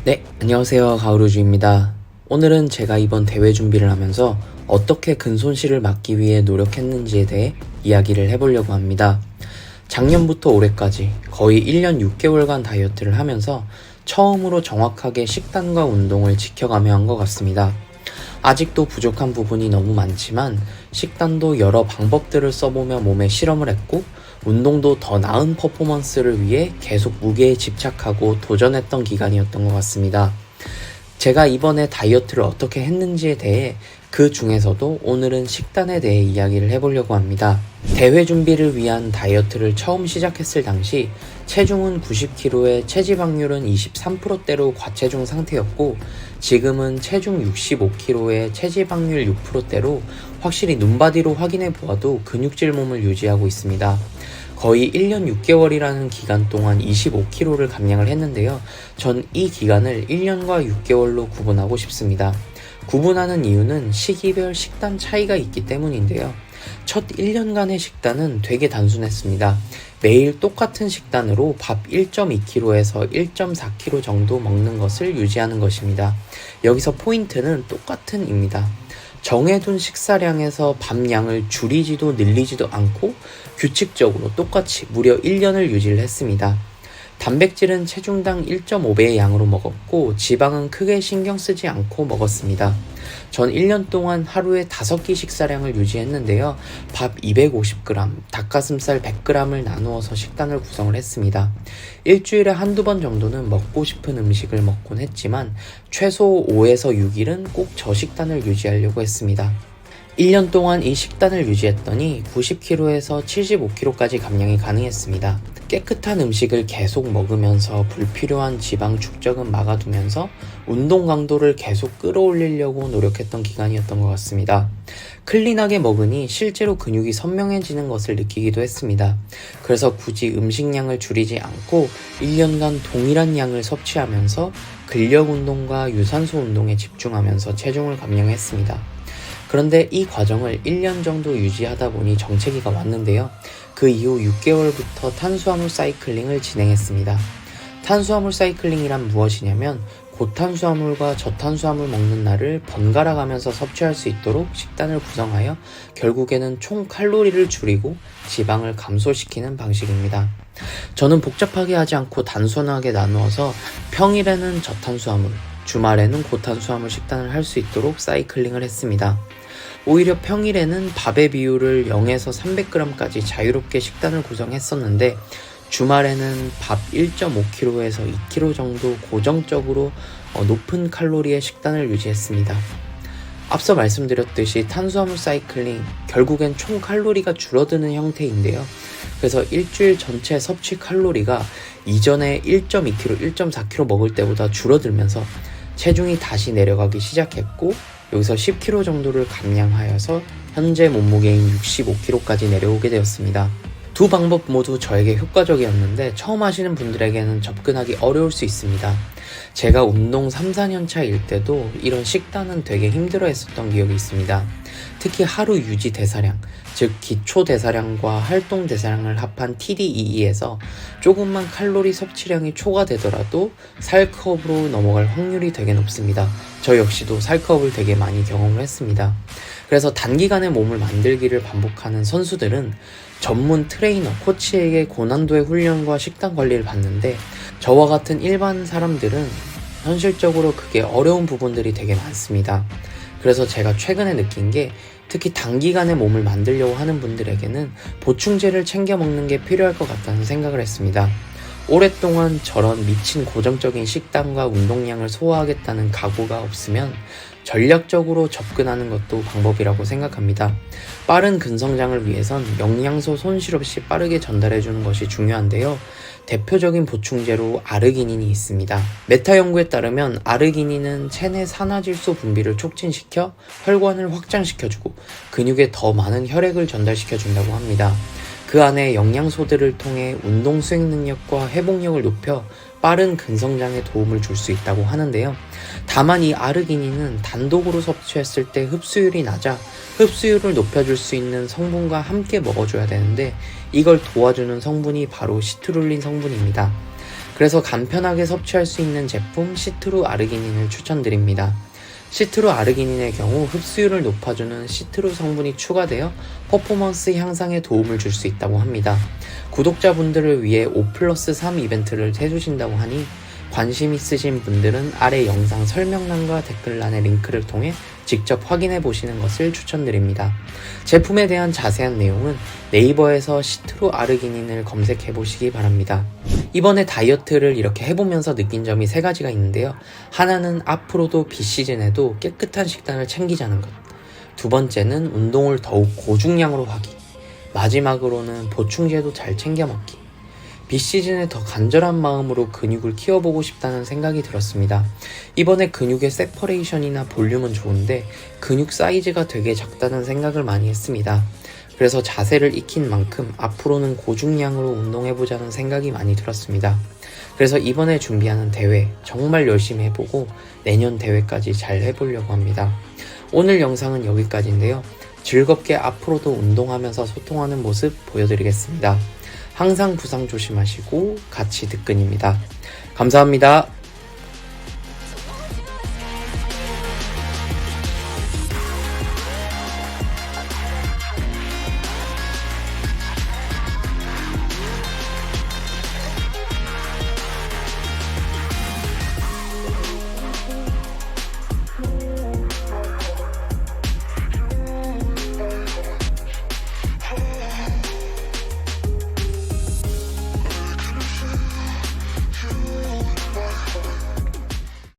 네, 안녕하세요. 가오루주입니다. 오늘은 제가 이번 대회 준비를 하면서 어떻게 근손실을 막기 위해 노력했는지에 대해 이야기를 해보려고 합니다. 작년부터 올해까지 거의 1년 6개월간 다이어트를 하면서 처음으로 정확하게 식단과 운동을 지켜가며 한 것 같습니다. 아직도 부족한 부분이 너무 많지만 식단도 여러 방법들을 써보며 몸에 실험을 했고 운동도 더 나은 퍼포먼스를 위해 계속 무게에 집착하고 도전했던 기간이었던 것 같습니다. 제가 이번에 다이어트를 어떻게 했는지에 대해 그 중에서도 오늘은 식단에 대해 이야기를 해보려고 합니다. 대회 준비를 위한 다이어트를 처음 시작했을 당시 체중은 90kg에 체지방률은 23%대로 과체중 상태였고 지금은 체중 65kg에 체지방률 6%대로 확실히 눈바디로 확인해 보아도 근육질 몸을 유지하고 있습니다. 거의 1년 6개월이라는 기간 동안 25kg를 감량을 했는데요. 전 이 기간을 1년과 6개월로 구분하고 싶습니다. 구분하는 이유는 시기별 식단 차이가 있기 때문인데요. 첫 1년간의 식단은 되게 단순했습니다. 매일 똑같은 식단으로 밥 1.2kg에서 1.4kg 정도 먹는 것을 유지하는 것입니다. 여기서 포인트는 똑같은입니다. 정해둔 식사량에서 밥 양을 줄이지도 늘리지도 않고 규칙적으로 똑같이 무려 1년을 유지를 했습니다. 단백질은 체중당 1.5배의 양으로 먹었고 지방은 크게 신경 쓰지 않고 먹었습니다. 전 1년 동안 하루에 5끼 식사량을 유지했는데요. 밥 250g, 닭가슴살 100g을 나누어서 식단을 구성을 했습니다. 일주일에 한두 번 정도는 먹고 싶은 음식을 먹곤 했지만 최소 5에서 6일은 꼭 저식단을 유지하려고 했습니다. 1년 동안 이 식단을 유지했더니 90kg에서 75kg까지 감량이 가능했습니다. 깨끗한 음식을 계속 먹으면서 불필요한 지방 축적은 막아두면서 운동 강도를 계속 끌어올리려고 노력했던 기간이었던 것 같습니다. 클린하게 먹으니 실제로 근육이 선명해지는 것을 느끼기도 했습니다. 그래서 굳이 음식량을 줄이지 않고 1년간 동일한 양을 섭취하면서 근력 운동과 유산소 운동에 집중하면서 체중을 감량했습니다. 그런데 이 과정을 1년 정도 유지하다 보니 정체기가 왔는데요. 그 이후 6개월부터 탄수화물 사이클링을 진행했습니다. 탄수화물 사이클링이란 무엇이냐면 고탄수화물과 저탄수화물 먹는 날을 번갈아 가면서 섭취할 수 있도록 식단을 구성하여 결국에는 총 칼로리를 줄이고 지방을 감소시키는 방식입니다. 저는 복잡하게 하지 않고 단순하게 나누어서 평일에는 저탄수화물, 주말에는 고탄수화물 식단을 할 수 있도록 사이클링을 했습니다. 오히려 평일에는 밥의 비율을 0에서 300g까지 자유롭게 식단을 구성했었는데 주말에는 밥 1.5kg에서 2kg 정도 고정적으로 높은 칼로리의 식단을 유지했습니다. 앞서 말씀드렸듯이 탄수화물 사이클링 결국엔 총 칼로리가 줄어드는 형태인데요. 그래서 일주일 전체 섭취 칼로리가 이전에 1.2kg, 1.4kg 먹을 때보다 줄어들면서 체중이 다시 내려가기 시작했고 여기서 10kg 정도를 감량하여서 현재 몸무게인 65kg까지 내려오게 되었습니다. 두 방법 모두 저에게 효과적이었는데 처음 하시는 분들에게는 접근하기 어려울 수 있습니다. 제가 운동 3, 4년 차일 때도 이런 식단은 되게 힘들어 했었던 기억이 있습니다. 특히 하루 유지 대사량, 즉 기초 대사량과 활동 대사량을 합한 TDEE에서 조금만 칼로리 섭취량이 초과되더라도 살컵으로 넘어갈 확률이 되게 높습니다. 저 역시도 살컵을 되게 많이 경험을 했습니다. 그래서 단기간에 몸을 만들기를 반복하는 선수들은 전문 트레이너, 코치에게 고난도의 훈련과 식단 관리를 받는데 저와 같은 일반 사람들은 현실적으로 그게 어려운 부분들이 되게 많습니다. 그래서 제가 최근에 느낀 게 특히 단기간에 몸을 만들려고 하는 분들에게는 보충제를 챙겨 먹는 게 필요할 것 같다는 생각을 했습니다. 오랫동안 저런 미친 고정적인 식단과 운동량을 소화하겠다는 각오가 없으면 전략적으로 접근하는 것도 방법이라고 생각합니다. 빠른 근성장을 위해선 영양소 손실 없이 빠르게 전달해주는 것이 중요한데요. 대표적인 보충제로 아르기닌이 있습니다. 메타 연구에 따르면 아르기닌은 체내 산화질소 분비를 촉진시켜 혈관을 확장시켜주고 근육에 더 많은 혈액을 전달시켜준다고 합니다. 그 안에 영양소들을 통해 운동 수행 능력과 회복력을 높여 빠른 근성장에 도움을 줄 수 있다고 하는데요. 다만 이 아르기닌은 단독으로 섭취했을 때 흡수율이 낮아 흡수율을 높여줄 수 있는 성분과 함께 먹어줘야 되는데 이걸 도와주는 성분이 바로 시트룰린 성분입니다. 그래서 간편하게 섭취할 수 있는 제품 시트루 아르기닌을 추천드립니다. 시트루 아르기닌의 경우 흡수율을 높아주는 시트루 성분이 추가되어 퍼포먼스 향상에 도움을 줄 수 있다고 합니다. 구독자분들을 위해 5+3 이벤트를 해주신다고 하니 관심 있으신 분들은 아래 영상 설명란과 댓글란의 링크를 통해 직접 확인해 보시는 것을 추천드립니다. 제품에 대한 자세한 내용은 네이버에서 시트루 아르기닌을 검색해 보시기 바랍니다. 이번에 다이어트를 이렇게 해보면서 느낀 점이 3가지가 있는데요. 하나는 앞으로도 비시즌에도 깨끗한 식단을 챙기자는 것. 두 번째는 운동을 더욱 고중량으로 하기. 마지막으로는 보충제도 잘 챙겨 먹기. 비시즌에 더 간절한 마음으로 근육을 키워보고 싶다는 생각이 들었습니다. 이번에 근육의 세퍼레이션이나 볼륨은 좋은데 근육 사이즈가 되게 작다는 생각을 많이 했습니다. 그래서 자세를 익힌 만큼 앞으로는 고중량으로 운동해보자는 생각이 많이 들었습니다. 그래서 이번에 준비하는 대회 정말 열심히 해보고 내년 대회까지 잘 해보려고 합니다. 오늘 영상은 여기까지인데요. 즐겁게 앞으로도 운동하면서 소통하는 모습 보여드리겠습니다. 항상 부상 조심하시고 같이 득근입니다. 감사합니다.